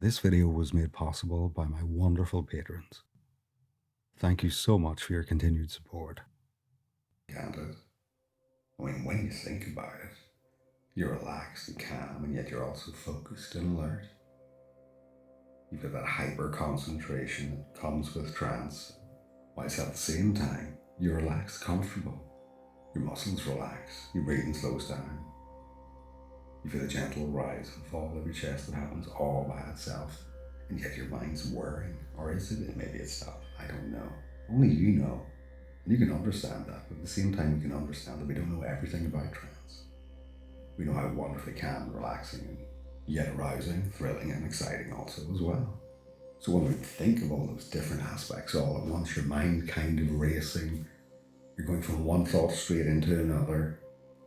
This video was made possible by my wonderful patrons. Thank you so much for your continued support. Can't it? I mean, when you think about it, you're relaxed and calm, and yet you're also focused and alert. You've got that hyper concentration that comes with trance, whilst at the same time, you're relaxed, comfortable. Your muscles relax, your breathing slows down. You feel a gentle rise and fall of your chest that happens all by itself, and yet your mind's whirring. Or is it? Maybe it's not. I don't know. Only you know. And you can understand that, but at the same time, we can understand that we don't know everything about trance. We know how wonderfully calm and relaxing and yet arousing, thrilling, and exciting also as well. So when we think of all those different aspects all at once, your mind kind of racing, you're going from one thought straight into another.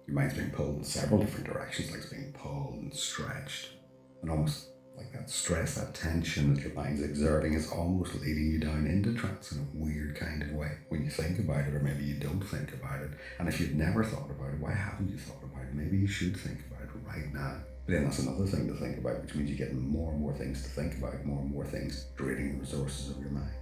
Your mind's being pulled in several different directions, like it's being pulled and stretched, and almost like that stress, that tension that your mind's exerting is almost leading you down into trance in a weird kind of way when you think about it, or maybe you don't think about it. And if you've never thought about it, why haven't you thought about it? Maybe you should think about it right now. But then that's another thing to think about, which means you get more and more things to think about, more and more things draining the resources of your mind.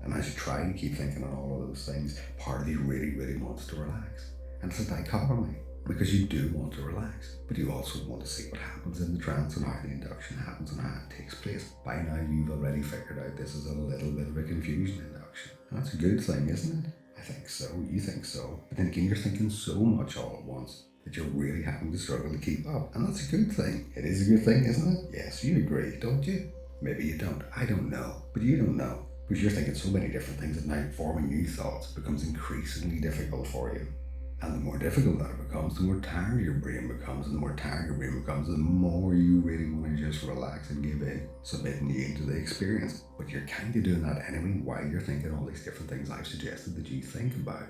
And as you try and keep thinking on all of those things, part of you really, really wants to relax. And it's a dichotomy, because you do want to relax, but you also want to see what happens in the trance and how the induction happens and how it takes place. By now, you've already figured out this is a little bit of a confusion induction. And that's a good thing, isn't it? I think so. You think so. But then again, you're thinking so much all at once that you're really having to struggle to keep up. And that's a good thing. It is a good thing, isn't it? Yes, you agree, don't you? Maybe you don't. I don't know. But you don't know. Because you're thinking so many different things at night, forming new thoughts becomes increasingly difficult for you. And the more difficult that it becomes, the more tired your brain becomes. And the more tired your brain becomes, the more you really want to just relax and give in, submitting you into the experience. But you're kind of doing that anyway while you're thinking all these different things I've suggested that you think about.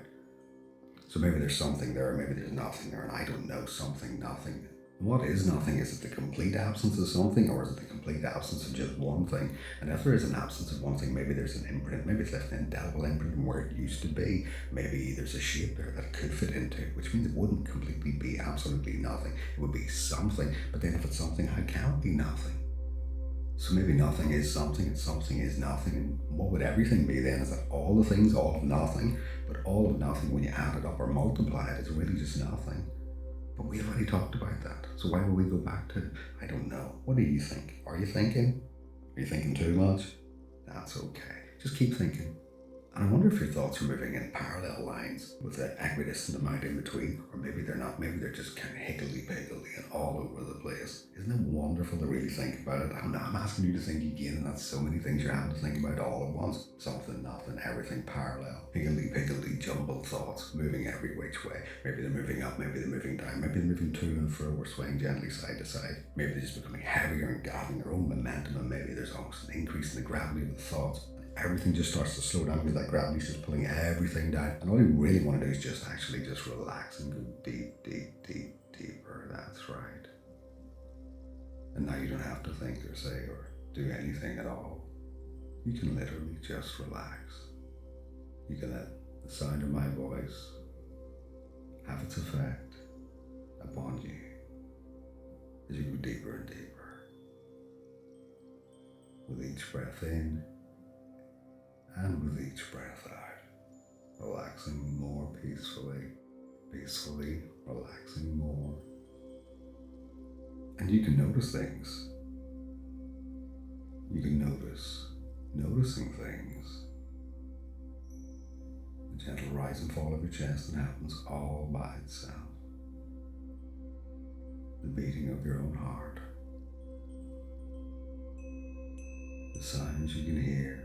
So maybe there's something there, maybe there's nothing there, and I don't know, something, nothing. What is nothing? Is it the complete absence of something, or is it the complete absence of just one thing? And if there is an absence of one thing, maybe there's an imprint, maybe it's left an indelible imprint from where it used to be. Maybe there's a shape there that it could fit into, which means it wouldn't completely be absolutely nothing. It would be something, but then if it's something, how can it be nothing? So maybe nothing is something and something is nothing. And what would everything be then? Is that all the things, all of nothing? But all of nothing, when you add it up or multiply it, is really just nothing. But we've already talked about that. So why will we go back to it? I don't know. What do you think? Are you thinking? Are you thinking too much? That's okay. Just keep thinking. And I wonder if your thoughts are moving in parallel lines with the equidistant amount in between, or maybe they're not. Maybe they're just kind of higgledy-piggledy and all over the place. Isn't it wonderful to really think about it? I'm asking you to think again, and that's so many things you're having to think about all at once. Something, nothing, everything parallel. Higgledy-piggledy jumbled thoughts moving every which way. Maybe they're moving up, maybe they're moving down, maybe they're moving to and fro or swaying gently side to side. Maybe they're just becoming heavier and gathering their own momentum, and maybe there's almost an increase in the gravity of the thoughts. Everything just starts to slow down because that gravity's just pulling everything down. And all you really want to do is just actually just relax and go deep, deep, deep, deeper. That's right. And now you don't have to think or say or do anything at all. You can literally just relax. You can let the sound of my voice have its effect upon you as you go deeper and deeper. With each breath in, and with each breath out, relaxing more peacefully relaxing more. And you can notice things. You can noticing things. The gentle rise and fall of your chest that happens all by itself. The beating of your own heart. The sounds you can hear.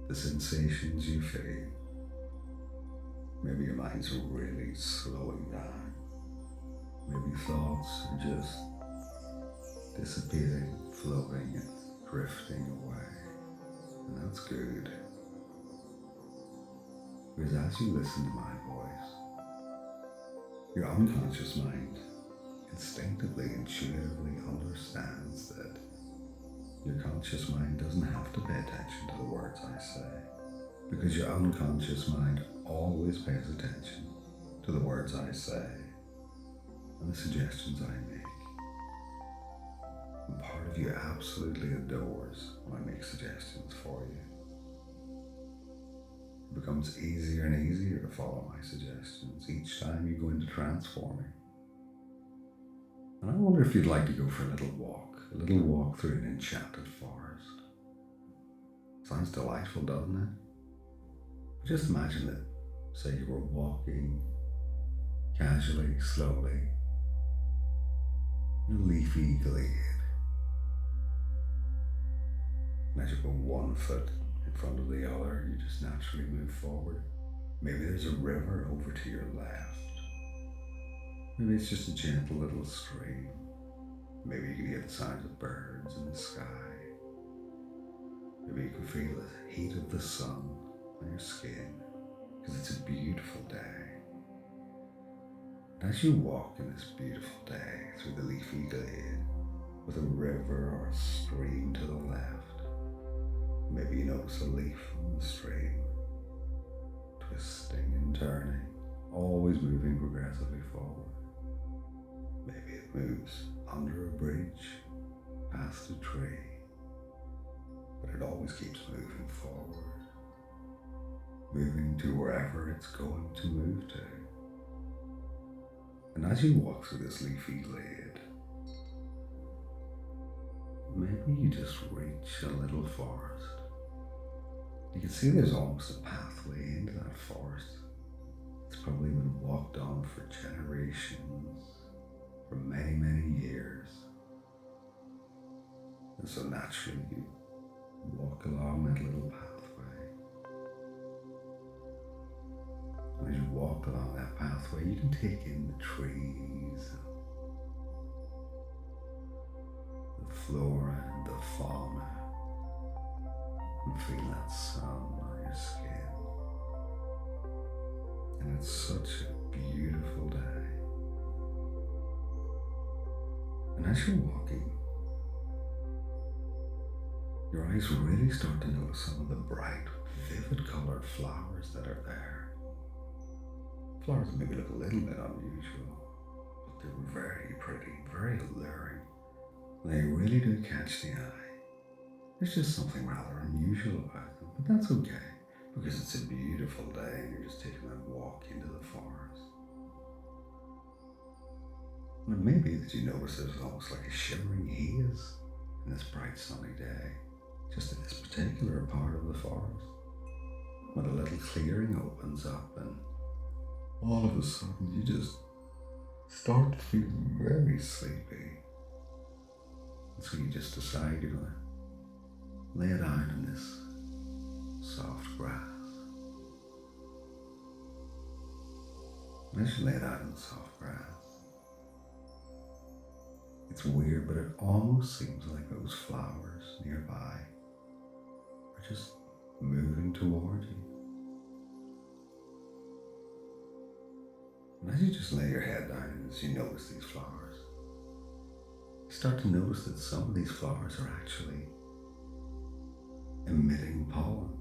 The sensations you feel. Maybe your mind's really slowing down. Maybe thoughts are just dissipating, floating, and drifting away. And that's good. Because as you listen to my voice, your unconscious mind instinctively, intuitively understands that your conscious mind doesn't have to pay attention to the words I say, because your unconscious mind always pays attention to the words I say and the suggestions I make. And part of you absolutely adores when I make suggestions for you. It becomes easier and easier to follow my suggestions each time you go into transforming. And I wonder if you'd like to go for a little walk through an enchanted forest. Sounds delightful, doesn't it? But just imagine that, say you were walking casually, slowly, in a leafy glade. And as you go 1 foot in front of the other, you just naturally move forward. Maybe there's a river over to your left. Maybe it's just a gentle little stream. Maybe you can hear the sounds of birds in the sky. Maybe you can feel the heat of the sun on your skin, because it's a beautiful day. And as you walk in this beautiful day through the leafy glade, with a river or a stream to the left, maybe you notice a leaf on the stream, twisting and turning, always moving progressively forward. Maybe it moves under a bridge, past a tree, but it always keeps moving forward, moving to wherever it's going to move to. And as you walk through this leafy glade, maybe you just reach a little forest. You can see there's almost a pathway into that forest. It's probably been walked on for generations, for many, many years. And so naturally you walk along that little pathway. And as you walk along that pathway, you can take in the trees, the flora and the fauna, and feel that sun on your skin. And it's such a beautiful day. And as you're walking, your eyes really start to notice some of the bright, vivid colored flowers that are there. Flowers maybe look a little bit unusual, but they were very pretty, very alluring. They really do catch the eye. There's just something rather unusual about them, but that's okay, because it's a beautiful day and you're just taking that walk into the forest. And it may be that you notice there's almost like a shimmering haze in this bright sunny day, just in this particular part of the forest, when a little clearing opens up and all of a sudden you just start to feel very sleepy. And so you just decide you're going to lay down in this soft grass. And as you lay down in the soft grass, it's weird, but it almost seems like those flowers nearby are just moving toward you. And as you just lay your head down and as you notice these flowers, you start to notice that some of these flowers are actually emitting pollen.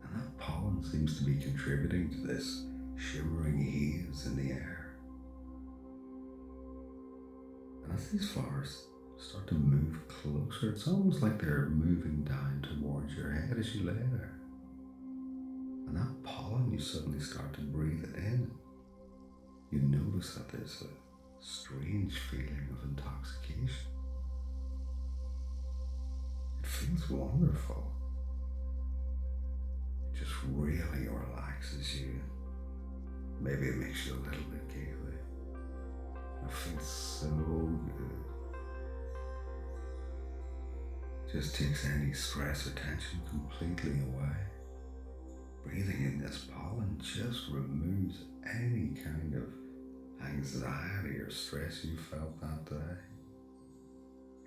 And that pollen seems to be contributing to this shimmering haze in the air. And as these flowers start to move closer, it's almost like they're moving down towards your head as you lay there. And that pollen, you suddenly start to breathe it in. You notice that there's a strange feeling of intoxication. It feels wonderful. It just really relaxes you. Maybe it makes you a little bit giggly. It feels so good. Just takes any stress or tension completely away. Breathing in this pollen just removes any kind of anxiety or stress you felt that day.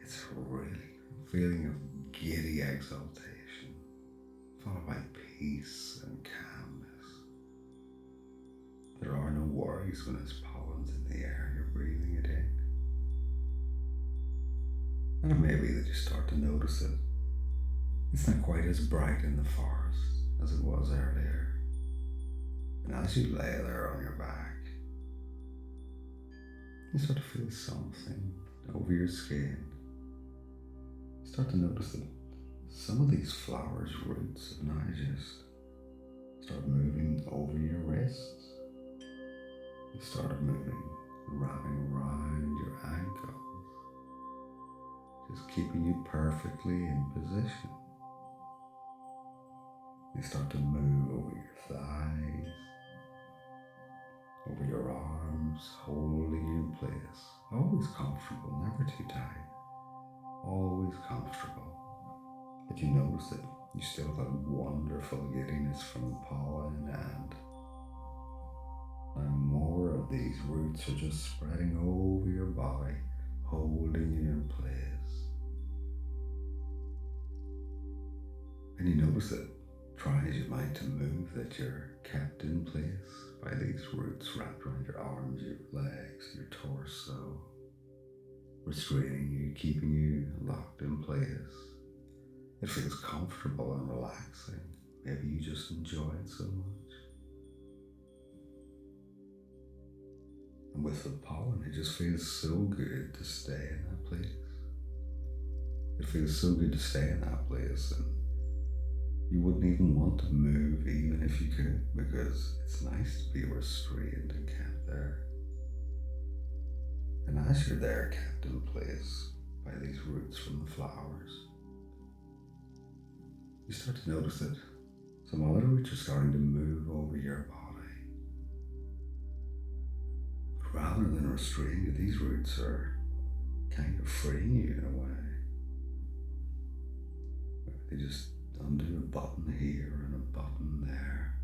It's really a feeling of giddy exaltation, followed by peace and calmness. There are no worries when this pollen's in the air, you're breathing it in. And it may be that you start to notice that it's not quite as bright in the forest as it was earlier. And as you lay there on your back, you start to feel something over your skin. start to notice that some of these flowers' roots have now just start moving over your wrists. They started moving, wrapping around your ankles, just keeping you perfectly in position. They start to move over your thighs, over your arms, holding you in place. Always comfortable, never too tight. Always comfortable. But you notice that you still have that wonderful giddiness from the pollen, and now more of these roots are just spreading over your body, holding you in place. And you notice that trying as you might to move, that you're kept in place by these roots wrapped around your arms, your legs, your torso, restraining you, keeping you locked in place. It feels comfortable and relaxing. Maybe you just enjoy it so much. And with the pollen, it just feels so good to stay in that place. It feels so good to stay in that place, and you wouldn't even want to move even if you could, because it's nice to be restrained and kept there. And as you're there, kept in place by these roots from the flowers, you start to notice that some other roots are starting to move over your body. But rather than restraining you, these roots are kind of freeing you in a way. They just undo a button here and a button there.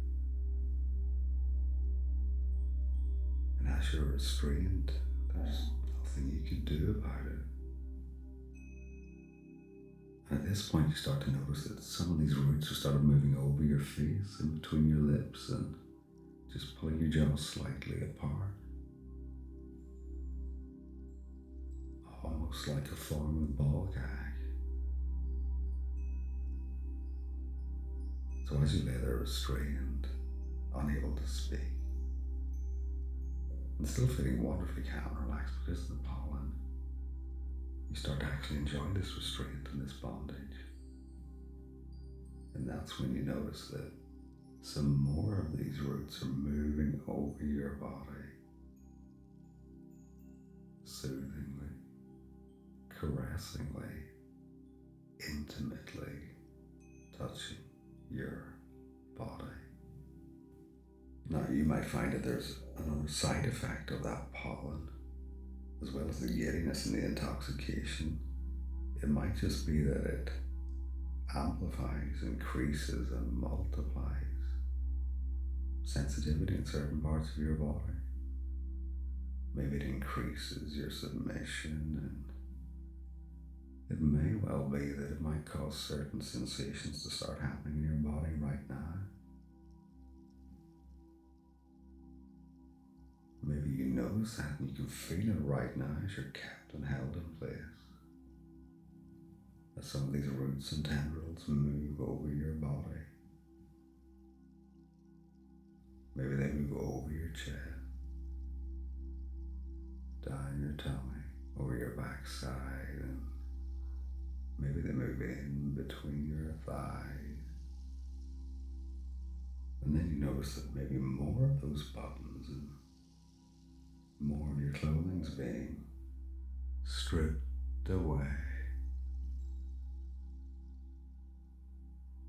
And as you're restrained, there's nothing you can do about it. And at this point, you start to notice that some of these roots have started moving over your face and between your lips and just pulling your jaw slightly apart. Almost like a form of ball gag. So as you lay there restrained, unable to speak, and still feeling wonderfully calm and relaxed because of the pollen, you start to actually enjoy this restraint and this bondage. And that's when you notice that some more of these roots are moving over your body, soothingly, caressingly, intimately touching your body. Now, you might find that there's another side effect of that pollen, as well as the giddiness and the intoxication. It might just be that it amplifies, increases, and multiplies sensitivity in certain parts of your body. Maybe it increases your submission, and it may well be that it might cause certain sensations to start happening in your body right now. Maybe you notice that and you can feel it right now as you're kept and held in place. As some of these roots and tendrils move over your body. Maybe they move over your chest, down your tummy, over your backside, and maybe they move in between your thighs. And then you notice that maybe more of those buttons and more of your clothing's being stripped away.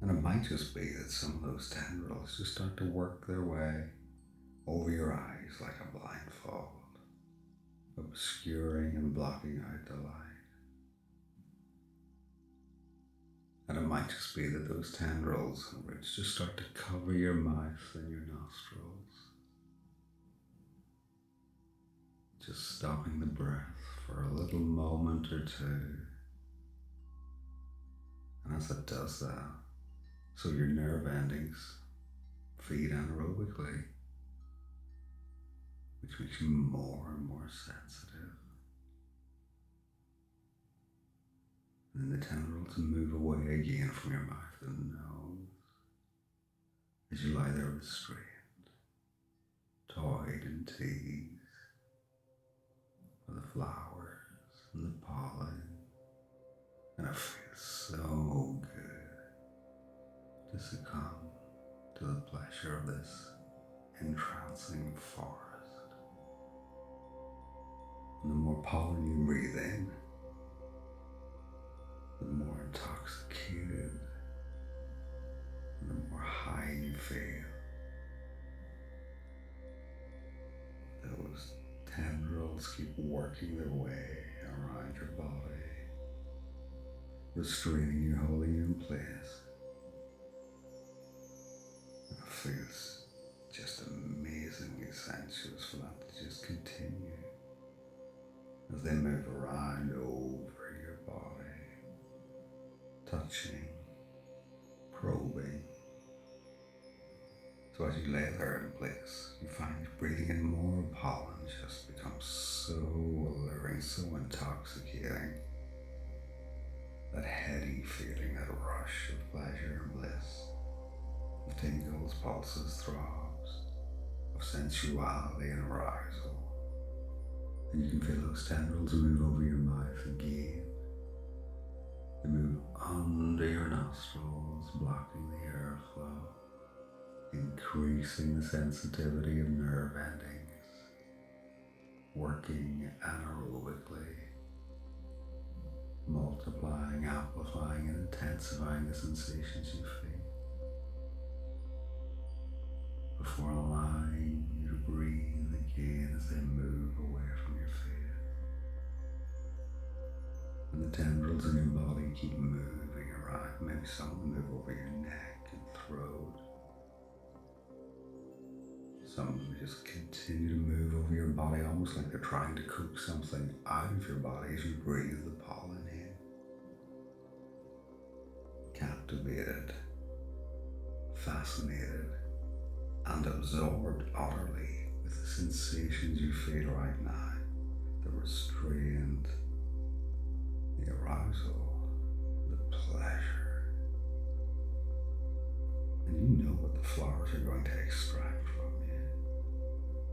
And it might just be that some of those tendrils just start to work their way over your eyes like a blindfold, obscuring and blocking out the light. And it might just be that those tendrils and roots just start to cover your mouth and your nostrils, just stopping the breath for a little moment or two. And as it does that, so your nerve endings feed anaerobically, which makes you more and more sensitive. And then the tendrils move away again from your mouth and nose as you lie there restrained, toyed and teased by the flowers and the pollen, and it feels entrancing forest. And the more pollen you breathe in, the more intoxicated and the more high you feel. Those tendrils keep working their way around your body, restraining you, holding you in place. And it feels just amazingly sensuous for that to just continue as they move around over your body, touching, probing. So as you lay there in place, you find breathing in more pollen just becomes so alluring, so intoxicating. That heady feeling, that rush of pleasure and bliss, of tingles, pulses, throbs, of sensuality and arousal. And you can feel those tendrils move over your mouth again. They move under your nostrils, blocking the airflow, increasing the sensitivity of nerve endings, working anaerobically, multiplying, amplifying, and intensifying the sensations you feel, before allowing you to breathe again as they move away from your face. And the tendrils in your body keep moving around. Maybe some of them move over your neck and throat. Some of them just continue to move over your body, almost like they're trying to coax something out of your body as you breathe the pollen in. Captivated, fascinated, and absorbed utterly with the sensations you feel right now. The restraint, the arousal, the pleasure. And you know what the flowers are going to extract from you.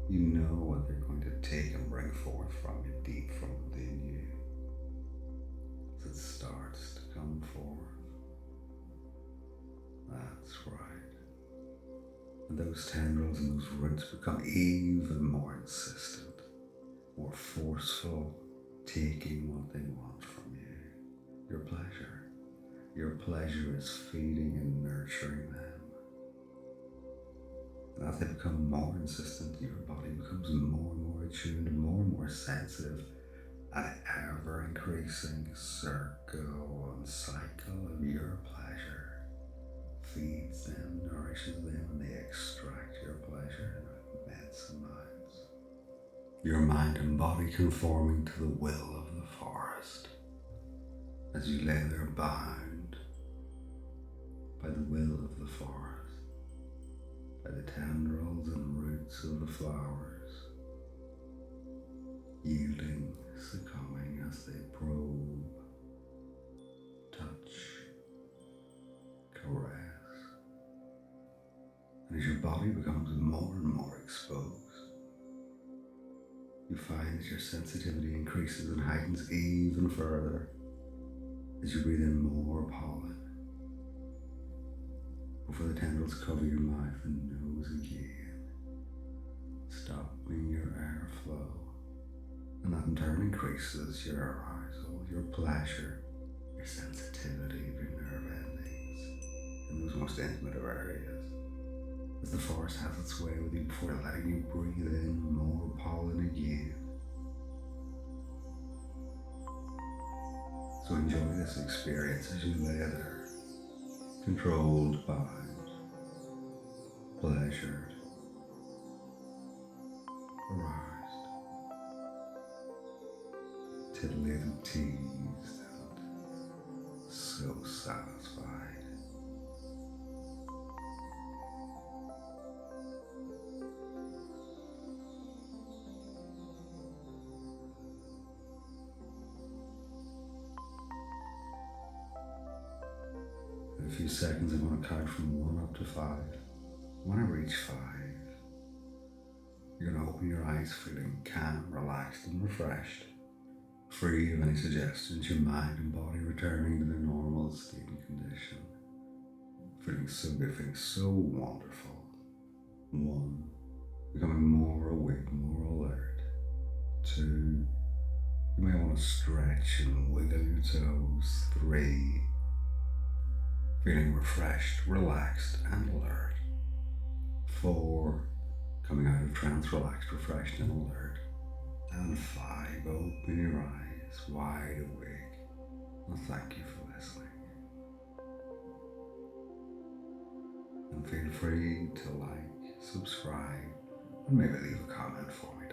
You know what they're going to take and bring forth from you, deep from within you, as it starts to come forth. That's right. And those tendrils and those roots become even more insistent, more forceful, taking what they want from you. Your pleasure. Your pleasure is feeding and nurturing them. And as they become more insistent, your body becomes more and more attuned, more and more sensitive, an ever increasing circle and cycle of your pleasure feeds them, nourishes them, and they extract your pleasure in immense amounts. Your mind and body conforming to the will of the forest as you lay there bound by the will of the forest, by the tendrils and roots of the flowers, yielding, succumbing as they probe, touch, caress. And as your body becomes more and more exposed, you find that your sensitivity increases and heightens even further as you breathe in more pollen before the tendrils cover your mouth and nose again, stopping your airflow. And that in turn increases your arousal, your pleasure, your sensitivity of your nerve endings in those most intimate of areas. As the forest has its way with you before letting you breathe in more pollen again. So enjoy this experience as you lay there, controlled, bound, pleasured, aroused, titillated, teased, and so satisfied. In a few seconds, I'm going to count from 1 up to 5. When I reach 5, you're going to open your eyes feeling calm, relaxed, and refreshed, free of any suggestions, your mind and body returning to their normal state and condition. Feeling so good, feeling so wonderful. 1, becoming more awake, more alert. 2, you may want to stretch and wiggle your toes. 3, feeling refreshed, relaxed, and alert. 4, coming out of trance, relaxed, refreshed, and alert. And 5, open your eyes, wide awake. Well, thank you for listening. And feel free to like, subscribe, and maybe leave a comment for me.